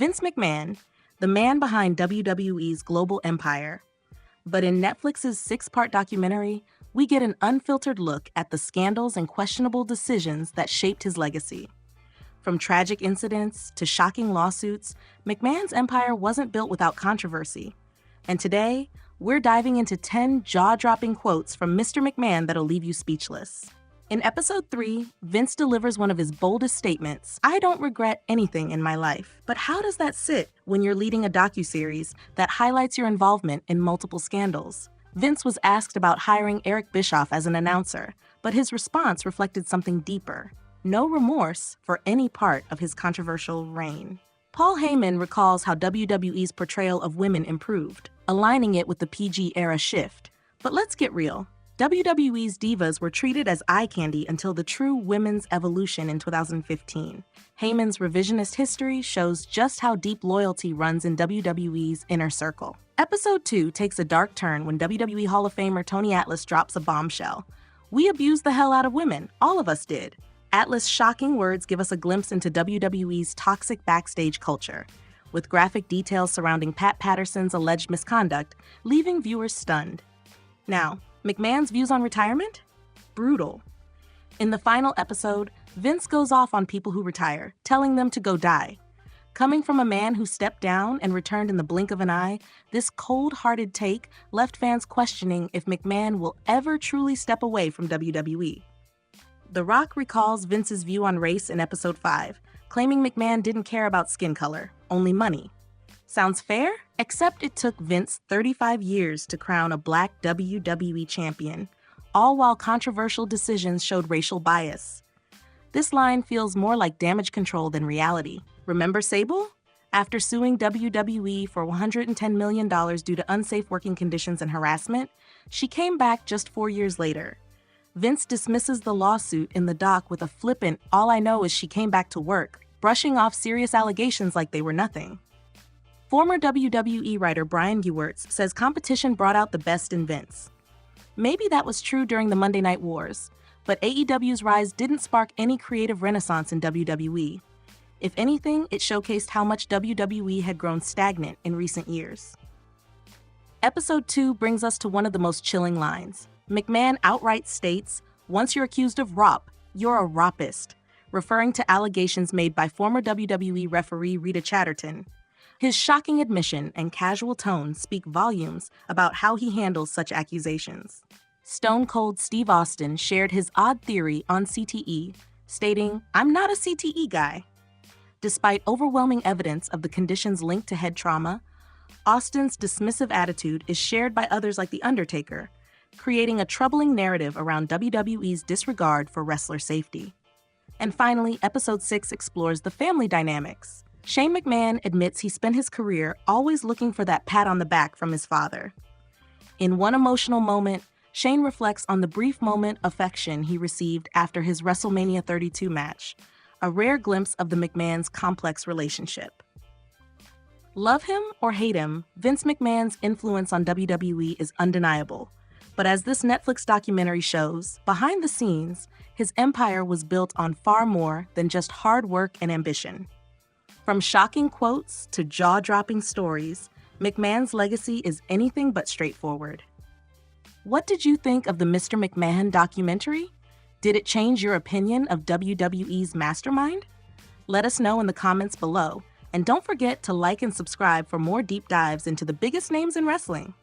Vince McMahon, the man behind WWE's global empire. But in Netflix's 6-part documentary, we get an unfiltered look at the scandals and questionable decisions that shaped his legacy. From tragic incidents to shocking lawsuits, McMahon's empire wasn't built without controversy. And today, we're diving into 10 jaw-dropping quotes from Mr. McMahon that'll leave you speechless. In episode 3, Vince delivers one of his boldest statements: "I don't regret anything in my life." But how does that sit when you're leading a docuseries that highlights your involvement in multiple scandals? Vince was asked about hiring Eric Bischoff as an announcer, but his response reflected something deeper: no remorse for any part of his controversial reign. Paul Heyman recalls how WWE's portrayal of women improved, aligning it with the PG era shift. But let's get real. WWE's divas were treated as eye candy until the true women's evolution in 2015. Heyman's revisionist history shows just how deep loyalty runs in WWE's inner circle. Episode 2 takes a dark turn when WWE Hall of Famer Tony Atlas drops a bombshell. "We abused the hell out of women. All of us did." Atlas' shocking words give us a glimpse into WWE's toxic backstage culture, with graphic details surrounding Pat Patterson's alleged misconduct, leaving viewers stunned. Now, McMahon's views on retirement? Brutal. In the final episode, Vince goes off on people who retire, telling them to go die. Coming from a man who stepped down and returned in the blink of an eye, this cold-hearted take left fans questioning if McMahon will ever truly step away from WWE. The Rock recalls Vince's view on race in episode 5, claiming McMahon didn't care about skin color, only money. Sounds fair? Except it took Vince 35 years to crown a black WWE champion, all while controversial decisions showed racial bias. This line feels more like damage control than reality. Remember Sable? After suing WWE for $110 million due to unsafe working conditions and harassment, she came back just 4 years later. Vince dismisses the lawsuit in the doc with a flippant, "All I know is she came back to work," brushing off serious allegations like they were nothing. Former WWE writer Brian Gewirtz says competition brought out the best in Vince. Maybe that was true during the Monday Night Wars, but AEW's rise didn't spark any creative renaissance in WWE. If anything, it showcased how much WWE had grown stagnant in recent years. Episode 2 brings us to one of the most chilling lines. McMahon outright states, "Once you're accused of ROP, you're a rapist," referring to allegations made by former WWE referee Rita Chatterton. His shocking admission and casual tone speak volumes about how he handles such accusations. Stone Cold Steve Austin shared his odd theory on CTE, stating, "I'm not a CTE guy." Despite overwhelming evidence of the conditions linked to head trauma, Austin's dismissive attitude is shared by others like The Undertaker, creating a troubling narrative around WWE's disregard for wrestler safety. And finally, episode 6 explores the family dynamics. Shane McMahon admits he spent his career always looking for that pat on the back from his father. In one emotional moment, Shane reflects on the brief moment of affection he received after his WrestleMania 32 match, a rare glimpse of the McMahon's complex relationship. Love him or hate him, Vince McMahon's influence on WWE is undeniable. But as this Netflix documentary shows, behind the scenes, his empire was built on far more than just hard work and ambition. From shocking quotes to jaw-dropping stories, McMahon's legacy is anything but straightforward. What did you think of the Mr. McMahon documentary? Did it change your opinion of WWE's mastermind? Let us know in the comments below, and don't forget to like and subscribe for more deep dives into the biggest names in wrestling.